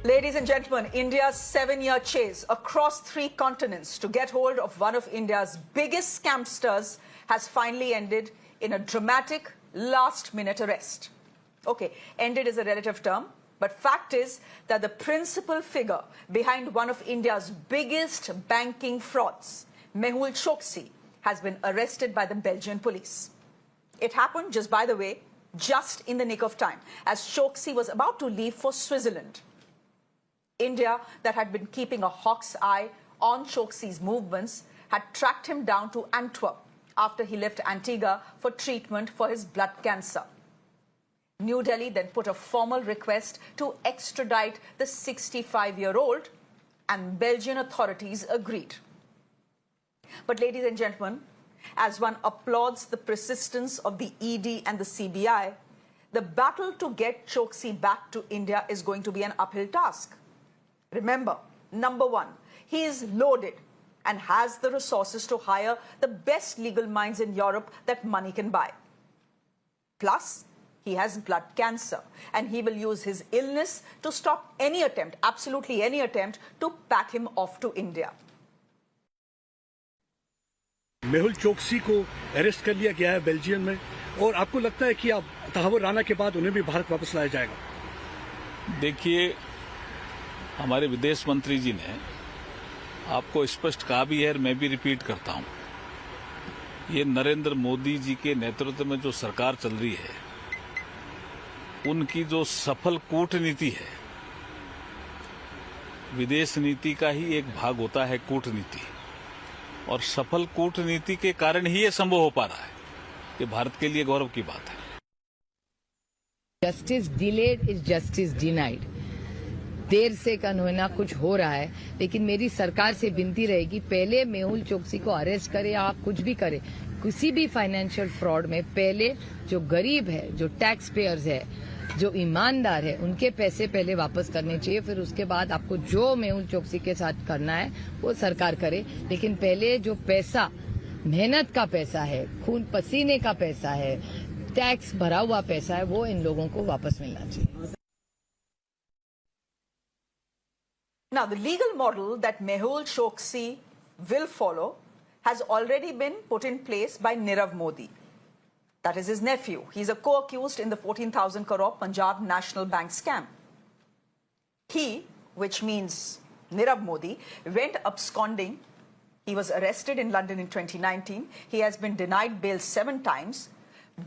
Ladies and gentlemen, India's 7-year chase across 3 continents to get hold of one of India's biggest scamsters has finally ended in a dramatic last-minute arrest. Okay, ended is a relative term, but fact is that the principal figure behind one of India's biggest banking frauds, Congress-Choksi, has been arrested by the Belgian police. It happened, just by the way, just in the nick of time, as Choksi was about to leave for Switzerland. India, that had been keeping a hawk's eye on Choksi's movements, had tracked him down to Antwerp after he left Antigua for treatment for his blood cancer. New Delhi then put a formal request to extradite the 65-year-old, and Belgian authorities agreed. But ladies and gentlemen, as one applauds the persistence of the ED and the CBI, the battle to get Choksi back to India is going to be an uphill task. Remember, number one, he is loaded and has the resources to hire the best legal minds in Europe that money can buy. Plus, he has blood cancer, and he will use his illness to stop any attempt, absolutely any attempt, to pack him off to India. Mehul Choksi को arrest कर लिया गया है Belgium में, और आपको लगता है कि अब तहव्वुर राणा के बाद उन्हें भी भारत वापस लाया जाएगा? देखिए, हमारे विदेश मंत्री जी ने आपको स्पष्ट कहा भी है और मैं भी रिपीट करता हूं, ये नरेंद्र मोदी जी के नेतृत्व में जो सरकार चल रही है, उनकी जो सफल कूटनीति है, विदेश नीति का ही एक भाग होता है कूटनीति, और सफल कूटनीति के कारण ही ये संभव हो पा रहा है। ये भारत के लिए गौरव की बात है। Justice delayed is justice denied. देर से कानूना कुछ हो रहा है, लेकिन मेरी सरकार से विनती रहेगी, पहले मेहुल चोकसी को अरेस्ट करे या आप कुछ भी करें, किसी भी फाइनेंशियल फ्रॉड में पहले जो गरीब है, जो टैक्स पेयर्स है, जो ईमानदार है, उनके पैसे पहले वापस करने चाहिए। फिर उसके बाद आपको जो मेहुल चोकसी के साथ करना है वो सरकार करे, लेकिन पहले जो पैसा, मेहनत का पैसा है, खून पसीने का पैसा है, टैक्स भरा हुआ पैसा है, वो इन लोगों को वापस मिलना चाहिए। Now, the legal model that Congress-Choksi will follow has already been put in place by Nirav Modi. That is his nephew. He's a co-accused in the 14,000 crore Punjab National Bank scam. He, which means Nirav Modi, went absconding. He was arrested in London in 2019. He has been denied bail 7 times.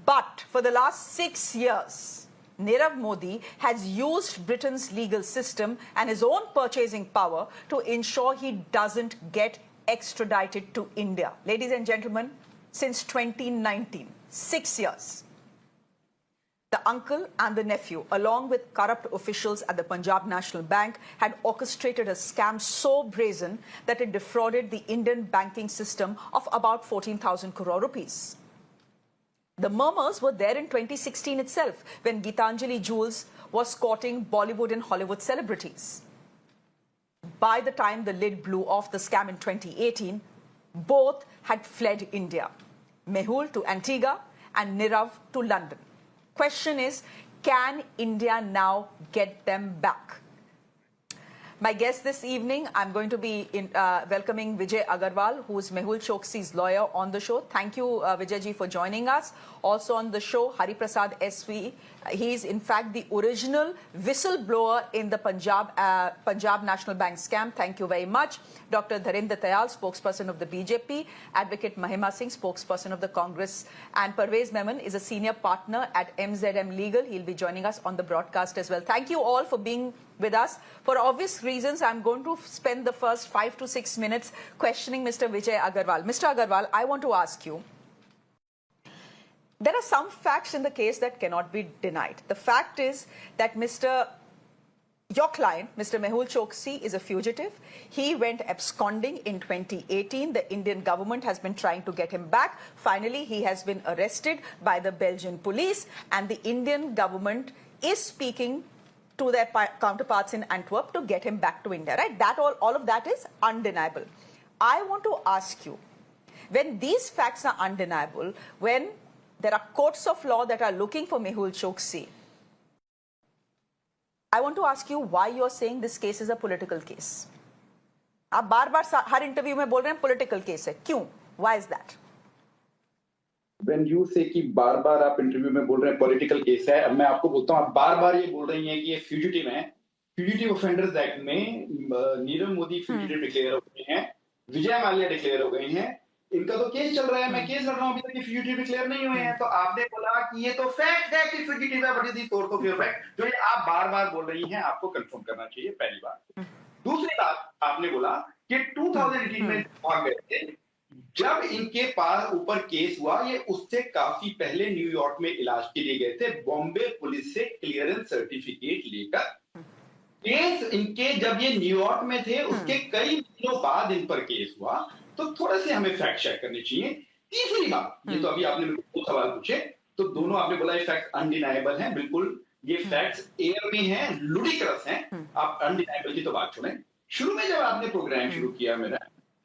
But for the last 6 years, Nirav Modi has used Britain's legal system and his own purchasing power to ensure he doesn't get extradited to India. Ladies and gentlemen, since 2019, 6 years, the uncle and the nephew, along with corrupt officials at the Punjab National Bank, had orchestrated a scam so brazen that it defrauded the Indian banking system of about 14,000 crore rupees. The murmurs were there in 2016 itself, when Geetanjali Jewels was courting Bollywood and Hollywood celebrities. By the time the lid blew off the scam in 2018, both had fled India. Mehul to Antigua and Nirav to London. Question is, can India now get them back? My guest this evening, I'm going to be welcoming Vijay Agarwal, who is Mehul Choksi's lawyer, on the show. Thank you, Vijay ji, for joining us. Also on the show, Hari Prasad SV. He's in fact the original whistleblower in the Punjab National Bank scam. Thank you very much. Dr. Dharinder Tayal, spokesperson of the BJP. Advocate Mahima Singh, spokesperson of the Congress. And Parvez Memon is a senior partner at MZM Legal. He'll be joining us on the broadcast as well. Thank you all for being with us. For obvious reasons, I'm going to spend the first 5 to 6 minutes questioning Mr. Vijay Agarwal. Mr. Agarwal, I want to ask you, there are some facts in the case that cannot be denied. The fact is that your client, Mr. Mehul Choksi, is a fugitive. He went absconding in 2018. The Indian government has been trying to get him back. Finally, he has been arrested by the Belgian police, and the Indian government is speaking to their counterparts in Antwerp to get him back to India, right? That all of that is undeniable. I want to ask you, when these facts are undeniable, when there are courts of law that are looking for Mehul Choksi, I want to ask you why you're saying this case is a political case. आप बार बार हर interview में बोल रहे हैं political case है, क्यों? Why is that? When you say कि बार बार आप interview में बोल रहे हैं पॉलिटिकल केस है, अब मैं आपको बोलता हूँ, आप बार बार ये बोल रही हैं कि ये फ्यूजिटिव है। फ्यूजिटिव ऑफेंडर्स एक्ट में नीरव मोदी फ्यूजिटिव डिक्लेयर हो गए हैं, विजय माल्या डिक्लेयर हो गए हैं, इनका तो केस चल रहा है, मैं केस लड़ रहा हूँ, अभी तक ये फ्यूजिटिव डिक्लेयर नहीं हुए हैं। तो आपने बोला कि ये तो फैक्ट है कि फ्यूजिटिव है, बड़ी तौर तो फिर फैक्ट जो ये आप बार बार बोल रही हैं, आपको कंफर्म करना चाहिए, पहली बात। दूसरी बात, आपने बोला कि 2018 में भाग गए थे, जब इनके पास ऊपर केस हुआ, ये उससे काफी पहले न्यूयॉर्क में इलाज के लिए गए थे, बॉम्बे पुलिस से क्लियरेंस सर्टिफिकेट लेकर। केस इनके जब ये न्यूयॉर्क में थे, उसके कई दिनों बाद इन पर केस हुआ, तो थोड़े से हमें फैक्ट चेक करने चाहिए। तीसरी बात, ये तो अभी आपने दो सवाल पूछे, तो दोनों आपने बोला ये फैक्ट अनडिनाइबल है, बिल्कुल ये फैक्ट्स एयर में हैं, लुडिक्रस हैं। आप अनडिनाइबल की तो बात छोड़ें। शुरू में जब आपने प्रोग्राम शुरू किया मेरा,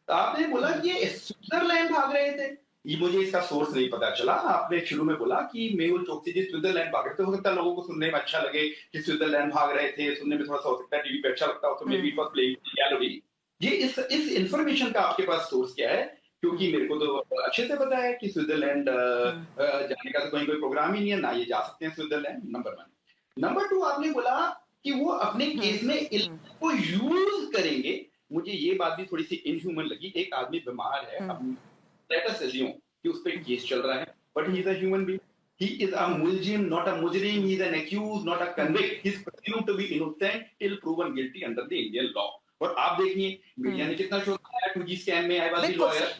तो आपने बोला कि ये स्विट्जरलैंड भाग रहे थे, ये मुझे इसका सोर्स नहीं पता चला। आपने शुरू में बोला कि मेहुल चोकसी जी स्विट्जरलैंड भाग रहे थे, हो सकता है लोगों को सुनने में अच्छा लगे कि स्विट्जरलैंड भाग रहे थे, सुनने में थोड़ा सा हो सकता है टीवी पे अच्छा लगता हो, तो may be for playing gallery. ये इस इंफॉर्मेशन का आपके पास सोर्स क्या है? क्योंकि मेरे को तो अच्छे से पता है कि स्विट्जरलैंड जाने का तो कोई प्रोग्राम ही नहीं है, ना ये जा सकते हैं स्विट्जरलैंड, नंबर 1। नंबर 2, आपने बोला कि वो अपने केस में को यूज करेंगे। मुझे ये बात भी थोड़ी सी इनह्यूमन लगी। एक आदमी बीमार है, लेट अस अज्यूम कि उस पर केस चल रहा है, but he is a human being, he is a मुलजिम नॉट अ मुजरिम, he is an accuse not a convict, he is presumed to be innocent till proven guilty under the Indian law. और आप देखिए media ने कितना शोर मचाया, 2G scam में आई वाज द लॉयर,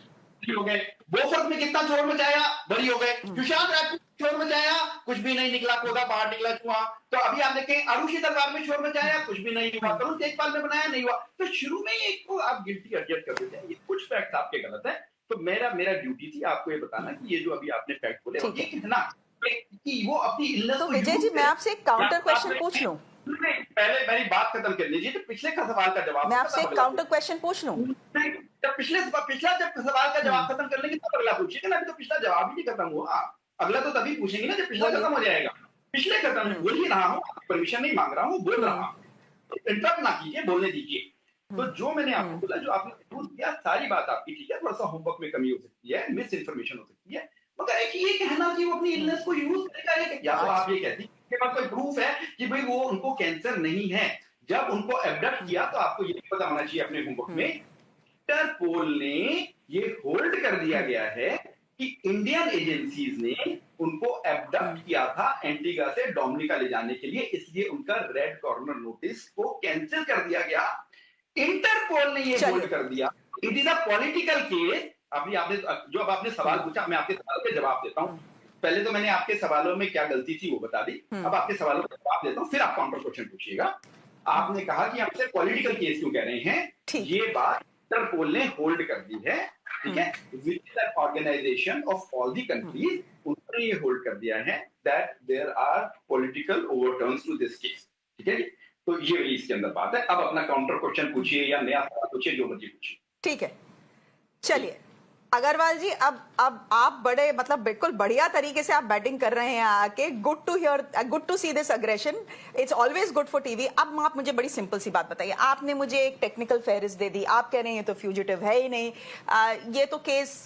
हो गए, बोफर्स में कितना शोर मचाया, बरी हो गए, सुशांत राजपूत शोर मचाया, कुछ भी नहीं निकला, पौधा बाहर निकला चुहा। तो अभी आप देखें अरुषि दरबार में शोर मचाया, कुछ भी नहीं हुआ, तरुण तेजपाल ने बनाया, नहीं हुआ। तो शुरू में ही एक को आप गिल्टी एडजस्ट कर देते हैं, ये कुछ फैक्ट्स आपके गलत है। तो मेरा ड्यूटी थी आपको ये बताना कि ये जो अभी आपने फैक्ट बोले, ये कहना कि वो अपनी इलनेस तो विजय जी, मैं आपसे एक काउंटर क्वेश्चन पूछ लूं? पहले मेरी बात खत्म कर लीजिए, तो पिछले का सवाल का जवाब मैं आपसे एक काउंटर क्वेश्चन पूछ लूं? पिछला जब सवाल का जवाब खत्म कर लेंगे तब अगला पूछिए ना, अभी तो पिछला जवाब ही नहीं खत्म हुआ। अगला तो तभी पूछेंगे ना जब पिछला खत्म हो जाएगा। पिछले खत्म बोल ही रहा हूँ, परमिशन नहीं मांग रहा हूँ, बोल रहा हूँ, इंटरप्ट ना कीजिए, बोलने दीजिए। तो जो मैंने आपको बोला, जो आपने यूज किया, सारी बात आपकी ठीक है, थोड़ा सा होमवर्क में कमी हो सकती है, मिस इन्फॉर्मेशन हो सकती है, मगर एक ये कहना कि वो अपनी इलनेस को यूज करेगा, या तो आप ये कहती के पास कोई प्रूफ है कि भाई वो उनको कैंसर नहीं है। जब उनको एबडक्ट किया तो आपको ये पता होना चाहिए अपने होमवर्क में, इंटरपोल ने ये होल्ड कर दिया गया है कि इंडियन एजेंसीज ने उनको एबडक्ट किया था एंटीगा से डोमिनिका ले जाने के लिए, इसलिए उनका रेड कॉर्नर नोटिस को कैंसिल कर दिया गया। इंटरपोल ने ये होल्ड कर दिया। It is a political case. अभी आपने जो अब आपने सवाल पूछा, मैं आपके सवाल के जवाब देता हूं। पहले तो मैंने आपके सवालों में क्या गलती थी वो बता दी, अब आपके सवालों का जवाब देता हूं, फिर आप काउंटर क्वेश्चन पूछिएगा। आपने कहा कि हमसे पॉलिटिकल केस क्यों कह रहे हैं, ये बात इंटरपोल ने होल्ड कर दी है, ठीक है, with the organisation of all the countries, उन्होंने ये होल्ड कर दिया है that there are political overturns to this case, ठीक है। तो ये इसके अंदर बात है। अब अपना काउंटर क्वेश्चन पूछिए या नया सवाल पूछिए, जो मर्जी पूछिए। ठीक है, चलिए अग्रवाल जी, अब आप बड़े मतलब बिल्कुल बढ़िया तरीके से आप बैटिंग कर रहे हैं आके। Good to hear, good to see this aggression, it's always good for TV. अब आप मुझे बड़ी सिंपल सी बात बताइए, आपने मुझे एक टेक्निकल फेहरिस्त दे दी, आप कह रहे हैं ये तो फ्यूजिटिव है ही नहीं, ये तो केस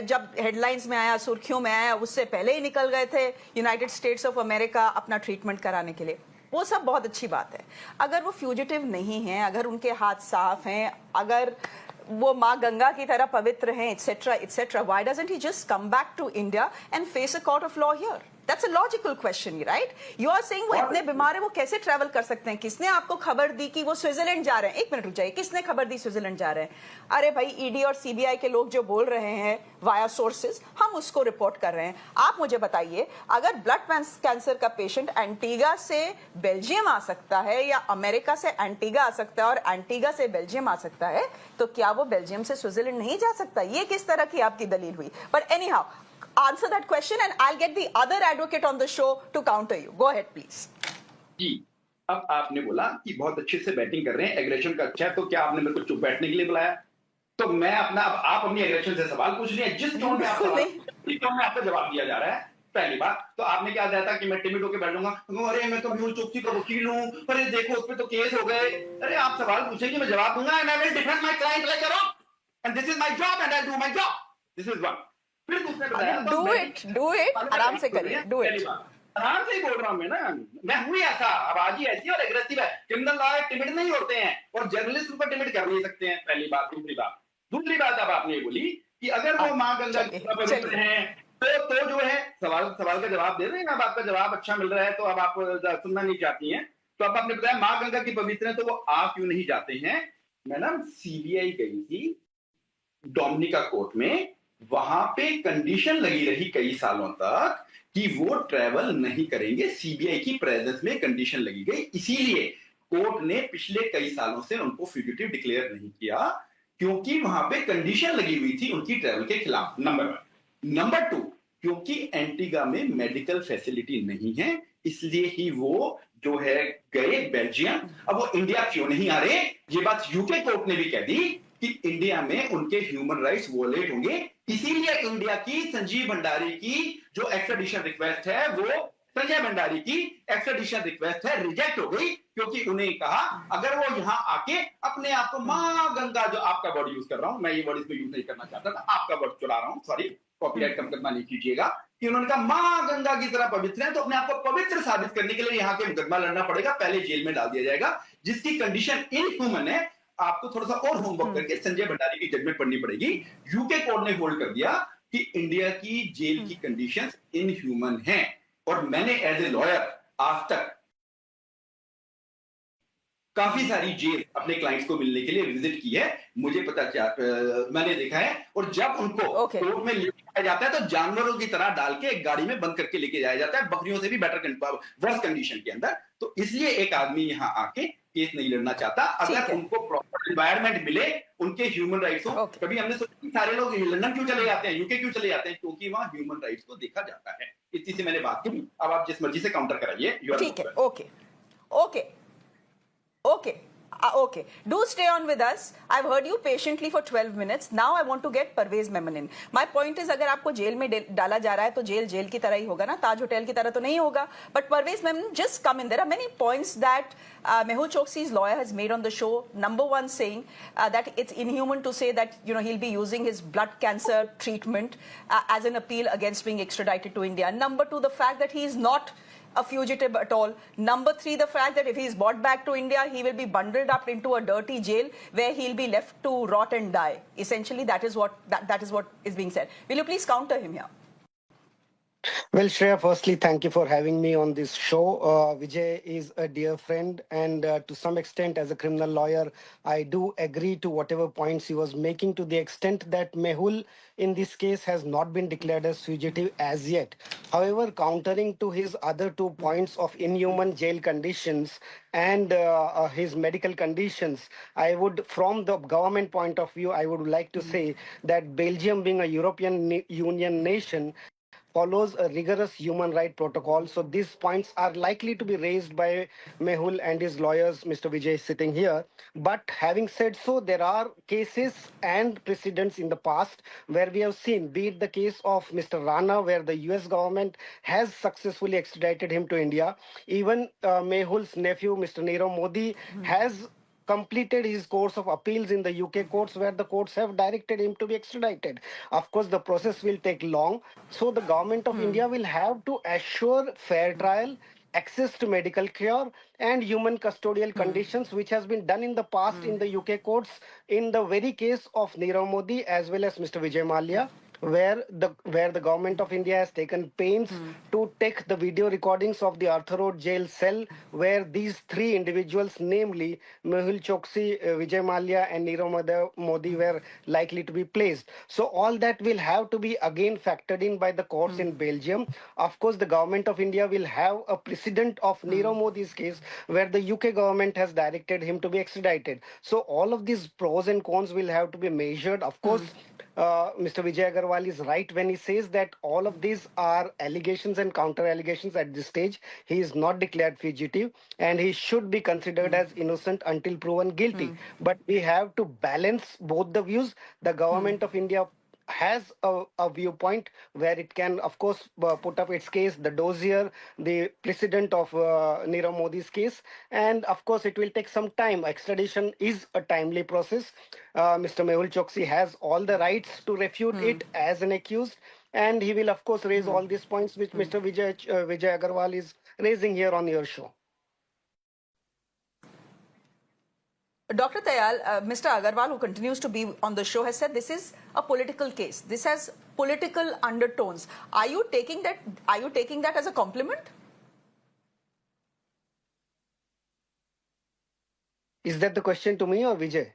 जब हेडलाइंस में आया, सुर्खियों में आया, उससे पहले ही निकल गए थे यूनाइटेड स्टेट्स ऑफ अमेरिका अपना ट्रीटमेंट कराने के लिए। वो सब बहुत अच्छी बात है। अगर वो फ्यूजिटिव नहीं है, अगर उनके हाथ साफ हैं, अगर वो माँ गंगा की तरह पवित्र हैं, etc., etc., why doesn't he just come back to India and face a court of law here? That's a logical question, right? You are saying वो इतने बीमार है, वो कैसे ट्रैवल कर सकते हैं? किसने आपको खबर दी कि वो स्विट्जरलैंड जा रहे हैं? एक मिनट रुक जाइए, किसने खबर दी स्विट्जरलैंड जा रहे हैं? अरे भाई, ईडी और सीबीआई के लोग जो बोल रहे हैं वाया सोर्सेज, हम उसको रिपोर्ट कर रहे हैं। आप मुझे बताइए, अगर ब्लड कैंसर का पेशेंट एंटीगा से बेल्जियम आ सकता है, या अमेरिका से एंटीगा आ सकता है और एंटीगा से बेल्जियम आ सकता है, तो क्या वो बेल्जियम से स्विट्जरलैंड नहीं जा सकता? ये किस तरह की आपकी दलील हुई? But any how, answer that question and I'll get the other advocate on the show to counter you. Go ahead, please. जी, अब आपने बोला कि बहुत अच्छे से बैटिंग कर रहे हैं, एग्रेशन का अच्छा है, तो क्या आपने मेरे को चुप बैठने के लिए बुलाया? तो मैं अपना, अब आप अपनी एग्रेशन से सवाल पूछ रहे हैं, जिस टोन में आपका जवाब दिया जा रहा है, पहली बात तो आपने क्या दिया था कि मैं टिमिड होकर बैठ जाऊंगा, अरे मैं तो मेहुल चोकसी का वकील हूं, अरे देखो उस पर तो केस हो गए। अरे आप सवाल पूछेंगे, मैं जवाब दूंगा, and I will defend my client like a rock, and this is my job and I do my job, this is one. फिर दूसरे बताया तो डू इट, आराम से करिए, डू पहली इट। बात आराम से ही बोल रहा हूं मैं हूं ही ऐसा, आवाज ही ऐसी और एग्रेसिव है। क्रिमिनल लॉयर टिमिड नहीं होते हैं और जर्नलिस्ट उनको टिमिड कर नहीं सकते हैं, पहली बात। दूसरी बात अब आपने बोली कि अगर वो माँ गंगा की तरह पवित्र हैं तो जो है सवाल का जवाब दे रहे हैं। अब आपका जवाब अच्छा मिल रहा है तो अब आप सुनना नहीं चाहती हैं। तो अब आपने बताया माँ गंगा की पवित्र है तो वो आ क्यों नहीं जाते हैं। मैडम सीबीआई गई थी डोमिनिका कोर्ट में, वहां पे कंडीशन लगी रही कई सालों तक कि वो ट्रेवल नहीं करेंगे, सीबीआई की प्रेजेंस में कंडीशन लगी गई, इसीलिए कोर्ट ने पिछले कई सालों से उनको फ्यूजिटिव डिक्लेयर नहीं किया, क्योंकि वहां पे कंडीशन लगी हुई थी उनकी ट्रेवल के खिलाफ, नंबर 1। नंबर 2, क्योंकि एंटीगा में मेडिकल फैसिलिटी नहीं है, इसलिए ही वो जो है गए बेल्जियम। अब वो इंडिया क्यों नहीं आ रहे, ये बात यूके कोर्ट ने भी कह दी कि इंडिया में उनके ह्यूमन राइट्स वोलेट होंगे, इसीलिए इंडिया की संजीव भंडारी की जो एक्स्ट्राडिशन रिक्वेस्ट है, वो संजय भंडारी की एक्स्ट्राडिशन रिक्वेस्ट है, रिजेक्ट हो गई, क्योंकि उन्हें कहा अगर वो यहां आके अपने आप को मां गंगा, जो आपका वर्ड यूज कर रहा हूं मैं, ये वर्ड इसमें यूज नहीं करना चाहता था, आपका वर्ड चुरा रहा हूं, सॉरी, कॉपीराइट कम करना नहीं कीजिएगा, कि उन्होंने कहा मां गंगा की तरह पवित्र है तो अपने आप को पवित्र साबित करने के लिए यहां के मुकदमा लड़ना पड़ेगा, पहले जेल में डाल दिया जाएगा, जिसकी कंडीशन इनह्यूमन है। आपको थोड़ा सा और होमवर्क करके संजय भंडारी की जजमेंट पढ़नी पड़ेगी। यूके कोर्ट ने होल्ड कर दिया कि इंडिया की जेल की कंडीशंस इनह्यूमन हैं, और मैंने एज ए लॉयर आज तक काफी सारी जेल अपने क्लाइंट्स को मिलने के लिए विजिट की है, मुझे मैंने देखा है, और जब उनको कोर्ट में लेके जाया जाता है तो जानवरों की तरह डाल के एक गाड़ी में बंद करके लेके जाया जाता है, बकरियों से भी वर्स कंडीशन के अंदर। तो इसलिए एक आदमी यहां आके केस नहीं लड़ना चाहता, अगर उनको प्रॉपर एनवायरमेंट मिले, उनके ह्यूमन राइट्स हो। कभी हमने सोचा कि सारे लोग लंदन क्यों चले जाते हैं, यूके क्यों चले जाते हैं, क्योंकि वहां ह्यूमन राइट्स को देखा जाता है। इतनी सी मैंने बात की, अब आप जिस मर्जी से काउंटर कराइए। ठीक है, Okay. Okay. Do stay on with us. I've heard you patiently for 12 minutes. Now I want to get Parvez Memon in. My point is, अगर आपको जेल में डाला जा रहा है तो जेल की तरह ही होगा ना, ताज होटल की तरह तो नहीं होगा. But Parvez Memon, just come in. There are many points that Mehul Choksi's lawyer has made on the show. Number one, saying that it's inhuman to say that he'll be using his blood cancer treatment as an appeal against being extradited to India. Number two, the fact that he is not a fugitive at all. Number three, the fact that if he is brought back to India, he will be bundled up into a dirty jail where he'll be left to rot and die. Essentially, that is what is being said. Will you please counter him here? Well, Shreya, firstly, thank you for having me on this show. Vijay is a dear friend, and to some extent, as a criminal lawyer, I do agree to whatever points he was making, to the extent that Mehul, in this case, has not been declared as fugitive as yet. However, countering to his other 2 points of inhuman jail conditions and his medical conditions, I would, from the government point of view, I would like to say that Belgium, being a European Union nation, follows a rigorous human right protocol. So these points are likely to be raised by Mehul and his lawyers, Mr. Vijay, sitting here. But having said so, there are cases and precedents in the past where we have seen, be it the case of Mr. Rana, where the US government has successfully extradited him to India. Even Mehul's nephew, Mr. Nirav Modi, has completed his course of appeals in the UK courts, where the courts have directed him to be extradited. Of course, the process will take long. So the government of India will have to assure fair trial, access to medical care, and human custodial conditions, which has been done in the past in the UK courts in the very case of Nirav Modi as well as Mr. Vijay Mallya, where the government of India has taken pains to take the video recordings of the Arthur Road jail cell, where these 3 individuals, namely Mehul Choksi, Vijay Mallya and Nirav Modi, were likely to be placed. So all that will have to be again factored in by the courts in Belgium. Of course, the government of India will have a precedent of Nirav Modi's case, where the UK government has directed him to be extradited. So all of these pros and cons will have to be measured. Of course, Mr. Vijay Agarwal is right when he says that all of these are allegations and counter allegations at this stage. He is not declared fugitive and he should be considered as innocent until proven guilty. But we have to balance both the views. The government of India has a viewpoint where it can, of course, put up its case, the dossier, the precedent of Nirav Modi's case, and of course, it will take some time. Extradition is a timely process. Mr. Mehul Choksi has all the rights to refute it as an accused, and he will, of course, raise all these points which Mr. Vijay Agarwal is raising here on your show. Dr. Tayal, Mr. Agarwal, who continues to be on the show, has said this is a political case. This has political undertones. Are you taking that? Are you taking that as a compliment? Is that the question to me or Vijay?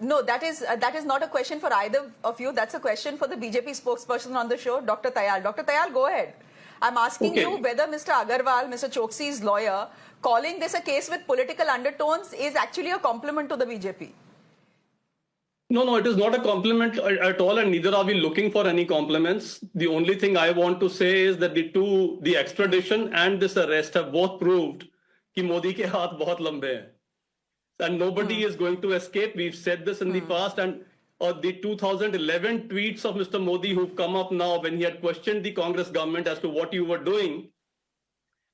No, that is not a question for either of you. That's a question for the BJP spokesperson on the show, Dr. Tayal. Dr. Tayal, go ahead. I'm asking you whether Mr. Agarwal, Mr. Choksi's lawyer, calling this a case with political undertones is actually a compliment to the BJP. No, it is not a compliment at all, and neither are we looking for any compliments. The only thing I want to say is that the extradition and this arrest have both proved that Modi ke haath bahut lambe hain. And nobody is going to escape. We've said this in the past, and the 2011 tweets of Mr. Modi who've come up now when he had questioned the Congress government as to what you were doing.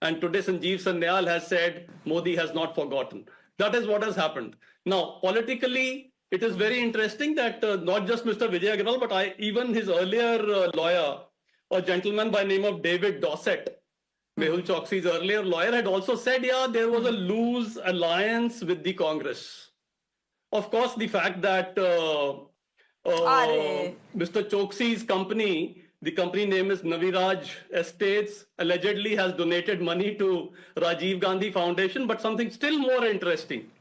And today Sanjeev Sanyal has said Modi has not forgotten. That is what has happened. Now, politically, it is very interesting that not just Mr. Vijay Agarwal, but even his earlier lawyer, a gentleman by name of David Dossett, Mehul Choksi's earlier lawyer, had also said, yeah, there was a loose alliance with the Congress. Of course, the fact that Mr. Choksi's company, the company name is Naviraj Estates, allegedly has donated money to Rajiv Gandhi Foundation, but something still more interesting.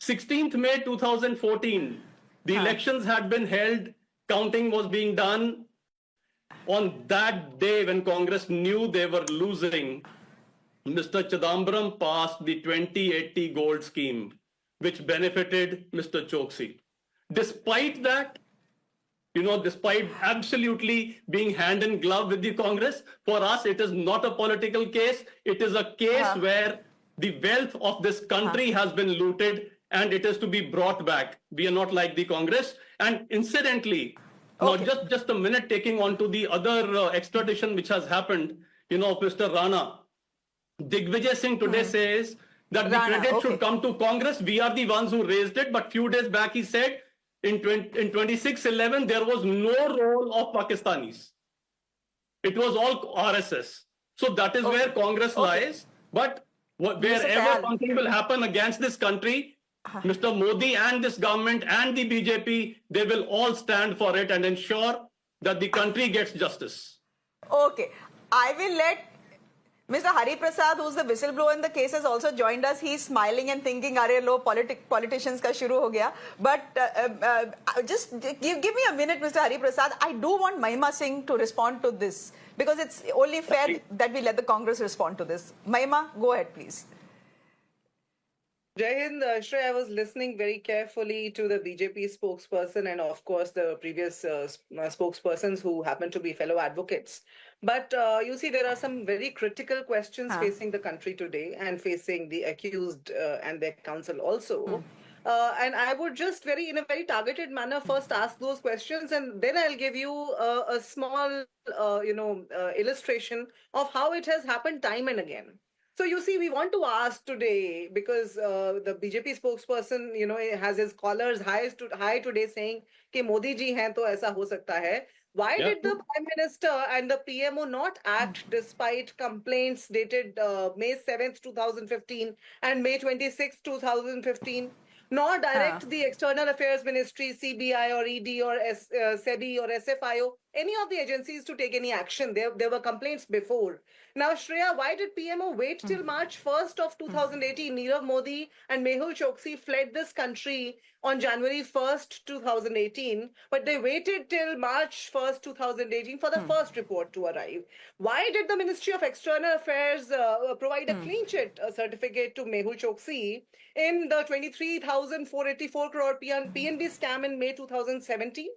16th May 2014, the elections had been held, counting was being done. On that day, when Congress knew they were losing, Mr. Chidambaram passed the 2080 gold scheme, which benefited Mr. Choksi. Despite that, despite absolutely being hand in glove with the Congress, for us, it is not a political case. It is a case where the wealth of this country has been looted and it is to be brought back. We are not like the Congress. And incidentally, now just a minute taking on to the other extradition which has happened, Mr. Rana. Digvijay Singh today says that the credit should come to Congress. We are the ones who raised it. But few days back he said in 2611 there was no role of Pakistanis. It was all RSS. So that is where Congress lies. But wherever something will happen against this country, Mr. Modi and this government and the BJP, they will all stand for it and ensure that the country gets justice. Okay. I will let Mr. Hari Prasad, who's the whistleblower in the case, has also joined us. He's smiling and thinking, "Arey lo, politicians ka shuru ho gaya." But just give me a minute, Mr. Hari Prasad. I do want Mahima Singh to respond to this because it's only fair that we let the Congress respond to this. Mahima, go ahead, please. Jai Hind, Shreya, I was listening very carefully to the BJP spokesperson and, of course, the previous spokespersons who happen to be fellow advocates. But you see, there are some very critical questions facing the country today and facing the accused and their counsel also. And I would just in a very targeted manner first ask those questions, and then I'll give you a small, illustration of how it has happened time and again. So you see, we want to ask today because the BJP spokesperson, has his collars high today saying कि मोदी जी हैं तो ऐसा हो सकता है. Why did the Prime Minister and the PMO not act despite complaints dated May 7th, 2015 and May 26th, 2015? Nor direct the External Affairs Ministry, CBI or ED or SEBI or SFIO, any of the agencies to take any action. There were complaints before. Now, Shreya, why did PMO wait till March 1st of 2018? Nirav Modi and Mehul Choksi fled this country on January 1st, 2018, but they waited till March 1st, 2018 for the first report to arrive. Why did the Ministry of External Affairs provide a clean chit certificate to Mehul Choksi in the 23,484 crore PNB scam in May 2017?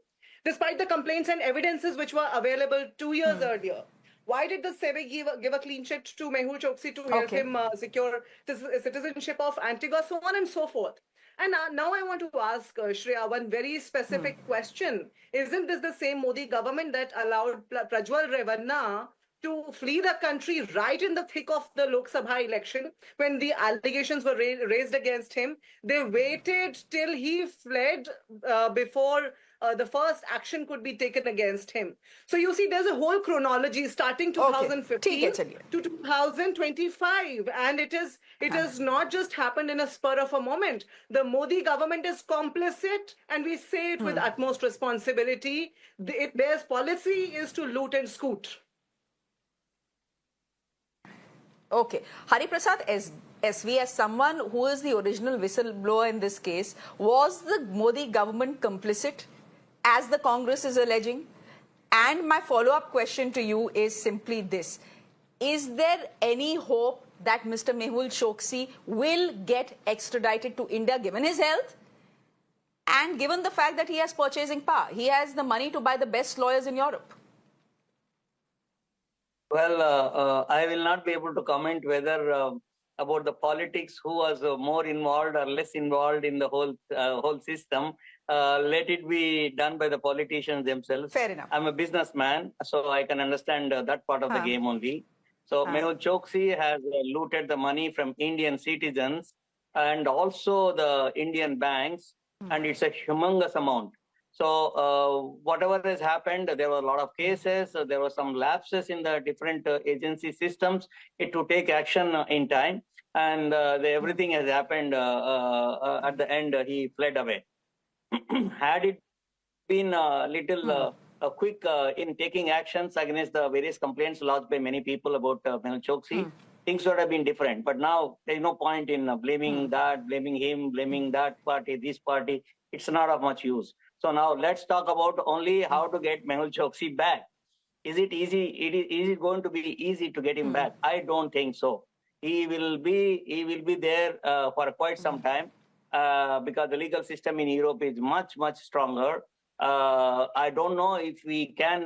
Despite the complaints and evidences which were available 2 years earlier? Why did the SEBI give a clean chit to Mehul Choksi to help him secure citizenship of Antigua, so on and so forth? And now I want to ask Shreya one very specific question. Isn't this the same Modi government that allowed Prajwal Revanna to flee the country right in the thick of the Lok Sabha election when the allegations were raised against him? They waited till he fled before the first action could be taken against him. So you see, there's a whole chronology starting 2015 to 2025, and it has not just happened in a spur of a moment. The Modi government is complicit, and we say it with utmost responsibility. Their policy is to loot and scoot. Okay. Hari Prasad, SV, as someone who is the original whistleblower in this case, was the Modi government complicit, as the Congress is alleging? And my follow-up question to you is simply this. Is there any hope that Mr. Mehul Choksi will get extradited to India given his health and given the fact that he has purchasing power? He has the money to buy the best lawyers in Europe. Well, I will not be able to comment whether about the politics, who was more involved or less involved in the whole system. Let it be done by the politicians themselves. Fair enough. I'm a businessman, so I can understand that part of the game only. So Mehul Choksi has looted the money from Indian citizens and also the Indian banks, and it's a humongous amount. So whatever has happened, there were a lot of cases, there were some lapses in the different agency systems to take action in time, and everything has happened. At the end, he fled away. Had it been a little quick in taking actions against the various complaints lodged by many people about Mehul Choksi, things would have been different. But now there's no point in blaming that, blaming him, blaming that party, this party. It's not of much use. So now let's talk about only how to get Mehul Choksi back. Is it easy? Is it going to be easy to get him back? I don't think so. He will be there for quite some time because the legal system in Europe is much stronger. I don't know if we can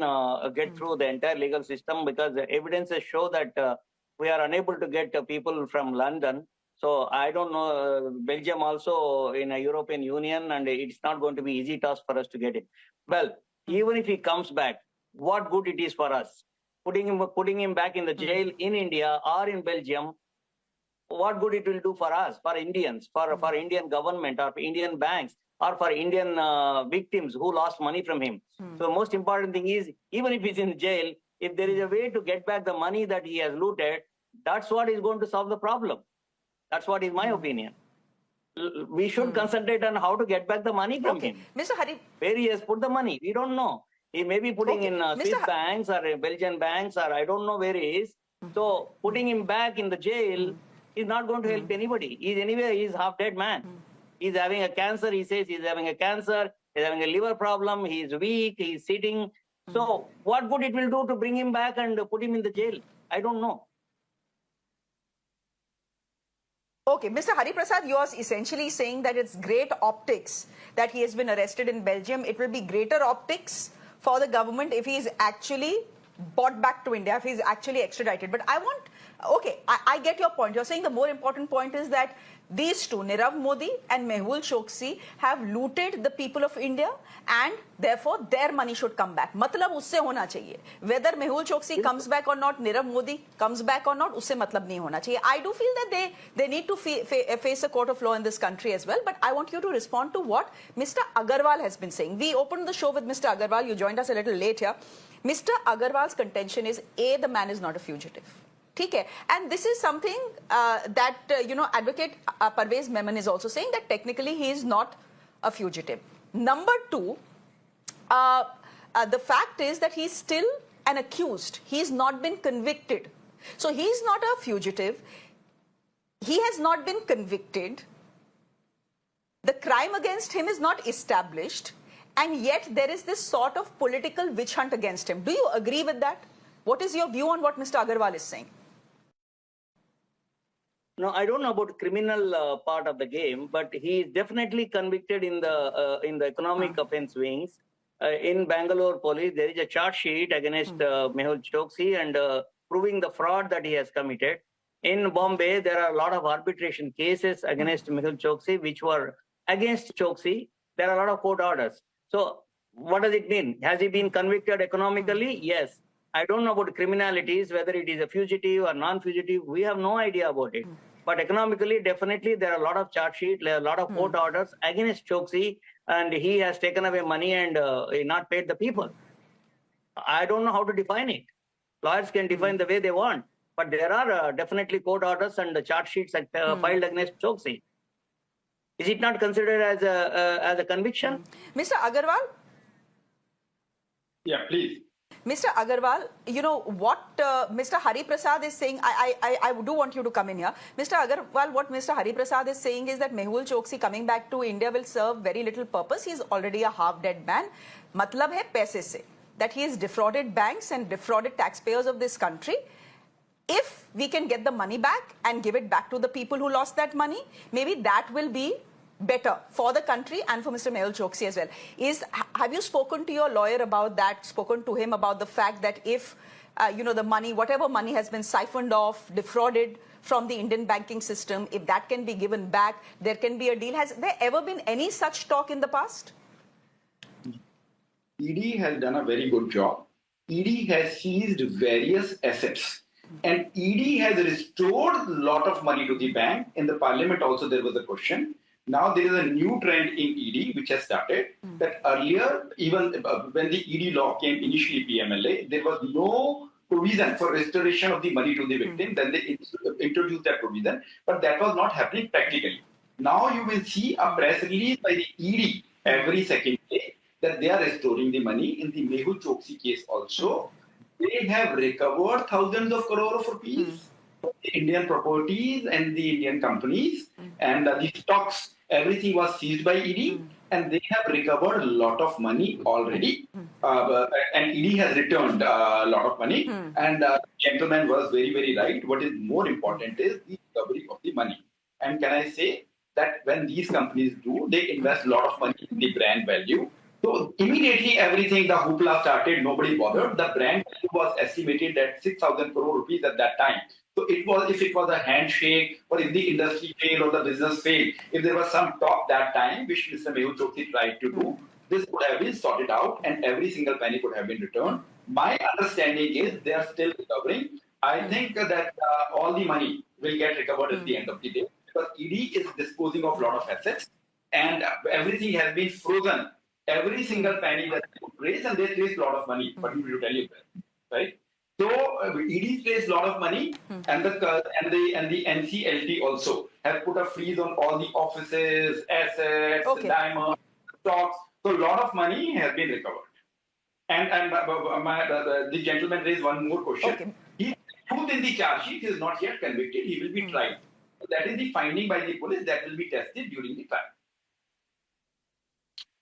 get through the entire legal system because the evidences show that we are unable to get people from London. So I don't know, Belgium also in a European Union, and it's not going to be easy task for us to get it. Well, even if he comes back, what good it is for us? Putting him back in the jail in India or in Belgium, what good it will do for us, for Indians, for Indian government or for Indian banks or for Indian victims who lost money from him. So the most important thing is, even if he's in jail, if there is a way to get back the money that he has looted, that's what is going to solve the problem. That's what is my opinion. We should concentrate on how to get back the money from him. Mr. Hari, where he has put the money, we don't know. He may be putting in Swiss banks or Belgian banks, or I don't know where he is. So putting him back in the jail is not going to help anybody. He's half dead man. He's having a cancer. He says he's having a cancer. He's having a liver problem. He's weak. He's sitting. So what good it will do to bring him back and put him in the jail? I don't know. Okay, Mr. Hari Prasad, you are essentially saying that it's great optics that he has been arrested in Belgium. It will be greater optics for the government if he is actually brought back to India, if he is actually extradited. But I get your point. You're saying the more important point is that these two, Nirav Modi and Mehul Choksi, have looted the people of India and therefore their money should come back. Matlab usse hona chahiye. Whether Mehul Choksi comes back or not, Nirav Modi comes back or not, usse matlab nahi hona chahiye. I do feel that they need to face a court of law in this country as well. But I want you to respond to what Mr. Agarwal has been saying. We opened the show with Mr. Agarwal. You joined us a little late here. Mr. Agarwal's contention is, A, the man is not a fugitive. Okay. And this is something that, Advocate Parvez Memon is also saying, that technically he is not a fugitive. Number two, the fact is that he's still an accused. He's not been convicted. So he's not a fugitive. He has not been convicted. The crime against him is not established. And yet there is this sort of political witch hunt against him. Do you agree with that? What is your view on what Mr. Agarwal is saying? No, I don't know about the criminal part of the game, but he is definitely convicted in the economic offense wings. In Bangalore police, there is a charge sheet against Mehul Choksi and proving the fraud that he has committed. In Bombay, there are a lot of arbitration cases against Mehul Choksi, which were against Choksi, there are a lot of court orders. So what does it mean? Has he been convicted economically? Yes. I don't know about criminalities, whether it is a fugitive or non-fugitive. We have no idea about it. But economically, definitely, there are a lot of charge sheets, there are a lot of court orders against Choksi, and he has taken away money and not paid the people. I don't know how to define it. Lawyers can define the way they want, but there are definitely court orders and the charge sheets filed against Choksi. Is it not considered as a conviction? Mr. Agarwal? Yeah, please. Mr. Agarwal, you know what Mr. Hari Prasad is saying. I do want you to come in here. Mr. Agarwal, what Mr. Hari Prasad is saying is that Mehul Choksi coming back to India will serve very little purpose. He is already a half-dead man. Matlab hai paise se. That he has defrauded banks and defrauded taxpayers of this country. If we can get the money back and give it back to the people who lost that money, maybe that will be better for the country and for Mr. Mehul Choksi as well. Have you spoken to your lawyer about that, spoken to him about the fact that if, the money, whatever money has been siphoned off, defrauded from the Indian banking system, if that can be given back, there can be a deal? Has there ever been any such talk in the past? ED has done a very good job. ED has seized various assets. And ED has restored a lot of money to the bank. In the parliament also there was a question. Now there is a new trend in ED which has started, that earlier, even when the ED law came initially PMLA, there was no provision for restoration of the money to the victim. Then they introduced that provision, but that was not happening practically. Now you will see a press release by the ED every second day that they are restoring the money. In the Mehul Choksi case also, they have recovered thousands of crores of rupees. The Indian properties and the Indian companies and the stocks, everything was seized by ED, and they have recovered a lot of money already. And ED has returned a lot of money. And the gentleman was very, very right. What is more important is the recovery of the money. And can I say that when these companies do, they invest a lot of money in the brand value. So immediately everything, the hoopla started, nobody bothered. The brand value was estimated at 6,000 crore rupees at that time. So it was, if it was a handshake, or if the industry failed or the business failed, if there was some talk that time, which Mr. Mehul Choksi tried to do, this would have been sorted out and every single penny could have been returned. My understanding is they are still recovering. I think that all the money will get recovered at the end of the day, because ED is disposing of a lot of assets and everything has been frozen. Every single penny that they raise, and they raise a lot of money. But you tell you that, right? So ED raised a lot of money, and the NCLT also have put a freeze on all the offices, assets, diamonds, stocks. So a lot of money has been recovered. And the gentleman raised one more question. He put in the charge sheet. He is not yet convicted. He will be tried. So that is the finding by the police that will be tested during the trial.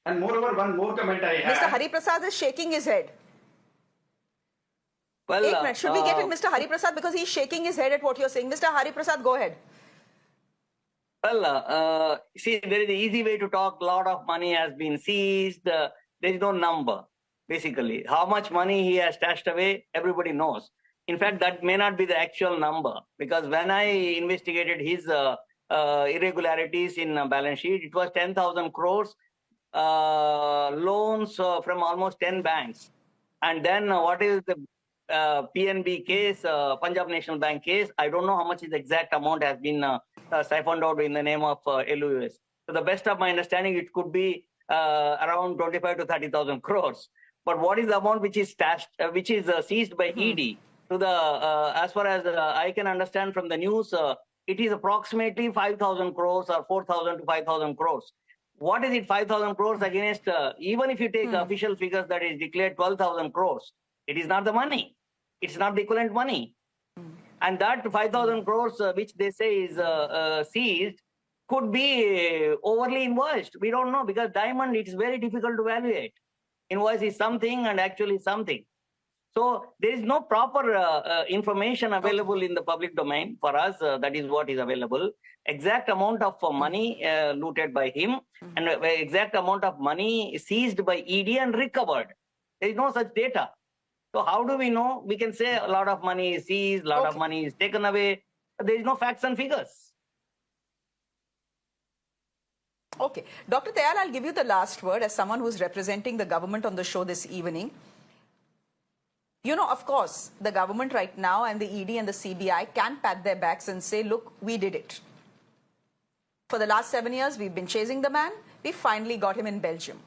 And moreover, one more comment I have. Mr. Hari Prasad is shaking his head. Well, should we get in Mr. Hari Prasad, because he's shaking his head at what you're saying? Mr. Hari Prasad, go ahead. Well, see, there is an easy way to talk. A lot of money has been seized. There is no number, basically. How much money he has stashed away, everybody knows. In fact, that may not be the actual number, because when I investigated his irregularities in balance sheet, it was 10,000 crores. Loans from almost 10 banks. And then what is the PNB case, Punjab National Bank case? I don't know how much is the exact amount has been siphoned out in the name of LUS. To the best of my understanding, it could be around 25 to 30,000 crores. But what is the amount which is stashed, which is seized by ED? To the as far as I can understand from the news, it is approximately 5,000 crores or 4,000 to 5,000 crores. What is it, 5,000 crores against, even if you take official figures that is declared 12,000 crores, it is not the money. It's not the equivalent money. And that 5,000 crores, which they say is seized, could be overly invoiced. We don't know, because diamond, it's very difficult to evaluate. Invoice is something and actually something. So there is no proper information available in the public domain. For us, that is what is available. Exact amount of money looted by him and exact amount of money seized by ED and recovered. There is no such data. So how do we know? We can say a lot of money is seized, a lot of money is taken away. There is no facts and figures. Okay. Dr. Tayal, I'll give you the last word as someone who's representing the government on the show this evening. You know, of course, the government right now and the ED and the CBI can pat their backs and say, look, we did it. For the last 7 years, we've been chasing the man. We finally got him in Belgium.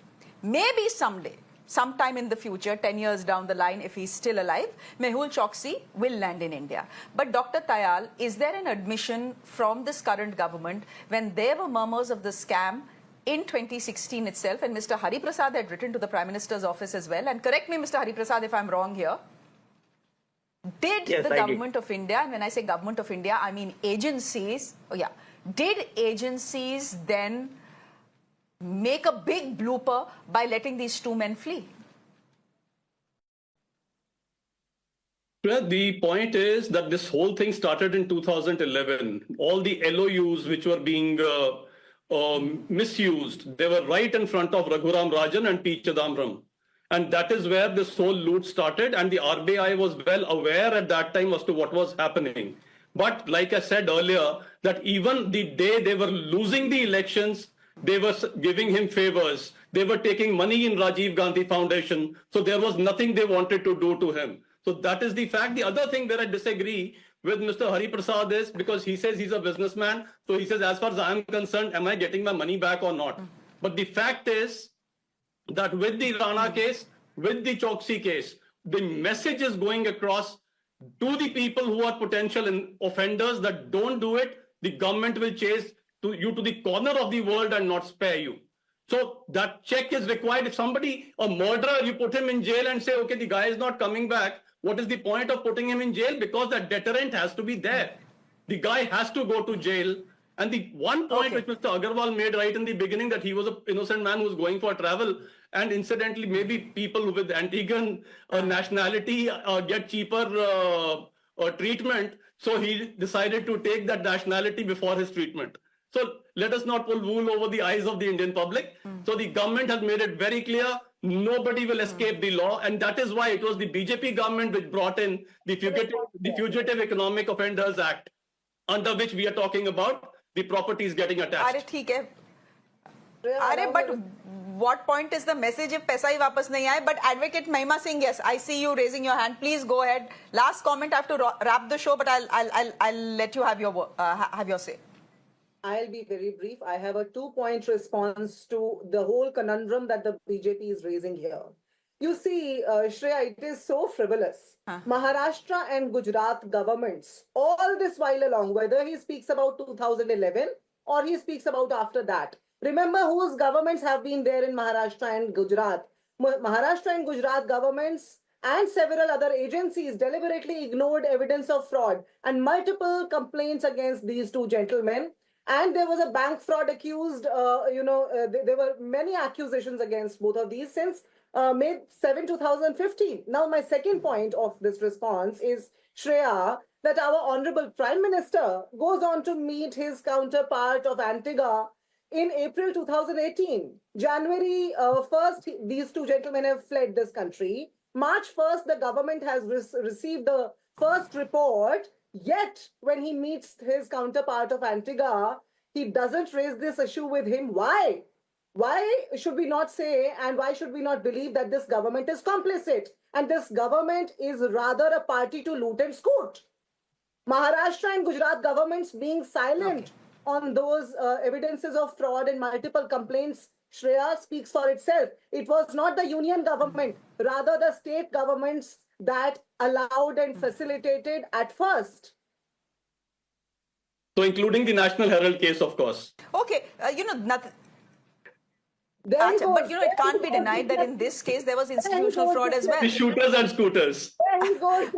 Maybe someday, sometime in the future, 10 years down the line, if he's still alive, Mehul Choksi will land in India. But Dr. Tayal, is there an admission from this current government when there were murmurs of the scam in 2016 itself, and Mr. Hari Prasad had written to the Prime Minister's office as well, and correct me, Mr. Hari Prasad, if I'm wrong here, did the government of India, and when I say government of India, I mean agencies, did agencies then make a big blooper by letting these two men flee? Well, the point is that this whole thing started in 2011. All the LOUs which were being misused, they were right in front of Raghuram Rajan and P. Chidambaram. And that is where this whole loot started. And the RBI was well aware at that time as to what was happening. But like I said earlier, that even the day they were losing the elections, they were giving him favors. They were taking money in Rajiv Gandhi Foundation. So there was nothing they wanted to do to him. So that is the fact. The other thing where I disagree with Mr. Hari Prasad is because he says he's a businessman. So he says, as far as I'm concerned, am I getting my money back or not? But the fact is that with the Rana case, with the Choksi case, the message is going across to the people who are potential offenders that don't do it. The government will chase you to the corner of the world and not spare you. So that check is required. If somebody, a murderer, you put him in jail and say, okay, the guy is not coming back. What is the point of putting him in jail? Because that deterrent has to be there. The guy has to go to jail. And the one point which Mr. Agarwal made right in the beginning, that he was an innocent man who was going for travel, and incidentally, maybe people with Antiguan nationality get cheaper treatment. So he decided to take that nationality before his treatment. So let us not pull wool over the eyes of the Indian public. So the government has made it very clear, nobody will escape the law. And that is why it was the BJP government which brought in the Fugitive Economic Offenders Act, under which we are talking about the properties getting attached. But what point is the message if paisa hi wapas nahi aaye? But Advocate Mahima Singh, yes, I see you raising your hand. Please go ahead. Last comment. I have to wrap the show, but I'll let you have your say. I'll be very brief. I have a 2-point response to the whole conundrum that the BJP is raising here. You see, Shreya, it is so frivolous. Maharashtra and Gujarat governments, all this while along, whether he speaks about 2011 or he speaks about after that. Remember whose governments have been there in Maharashtra and Gujarat. Maharashtra and Gujarat governments and several other agencies deliberately ignored evidence of fraud and multiple complaints against these two gentlemen. And there was a bank fraud accused, there were many accusations against both of these since May 7, 2015. Now, my second point of this response is, Shreya, that our Honorable Prime Minister goes on to meet his counterpart of Antigua in April 2018. January 1st, these two gentlemen have fled this country. March 1st, the government has received the first report. Yet, when he meets his counterpart of Antigua, he doesn't raise this issue with him. Why? Why should we not say, and why should we not believe that this government is complicit? And this government is rather a party to loot and scoot. Maharashtra and Gujarat governments being silent on those evidences of fraud and multiple complaints, Shreya, speaks for itself. It was not the union government, rather the state governments that allowed and facilitated at first. So including the National Herald case, of course. Okay, nothing. But it can't be denied that in this case there was institutional fraud as well. The shooters and scooters. There goes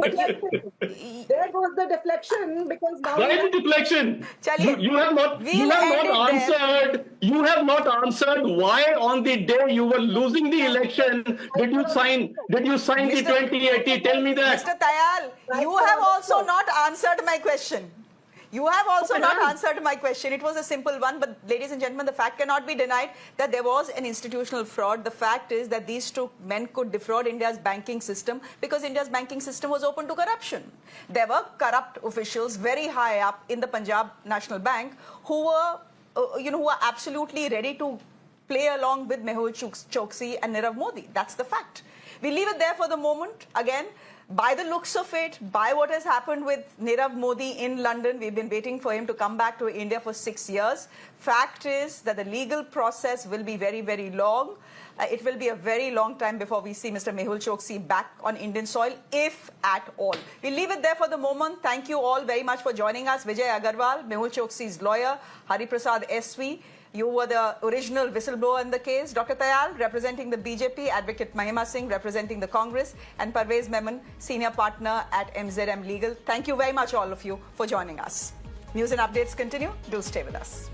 the deflection because now. Why the deflection? You have not answered why on the day you were losing the election did you sign the 2080? Tell me that. Mr. Tayal, you have also not answered my question. You have also not answered my question. It was a simple one, but ladies and gentlemen, the fact cannot be denied that there was an institutional fraud. The fact is that these two men could defraud India's banking system because India's banking system was open to corruption. There were corrupt officials very high up in the Punjab National Bank who were who are absolutely ready to play along with Mehul Choksi and Nirav Modi. That's the fact. We leave it there for the moment. Again, by the looks of it, by what has happened with Nirav Modi in London, we've been waiting for him to come back to India for 6 years. Fact is that the legal process will be very, very long. It will be a very long time before we see Mr. Mehul Choksi back on Indian soil, if at all. We'll leave it there for the moment. Thank you all very much for joining us. Vijay Agarwal, Mehul Choksi's lawyer, Hari Prasad SV. You were the original whistleblower in the case. Dr. Tayal, representing the BJP, Advocate Mahima Singh, representing the Congress, and Parvez Memon, senior partner at MZM Legal. Thank you very much, all of you, for joining us. News and updates continue. Do stay with us.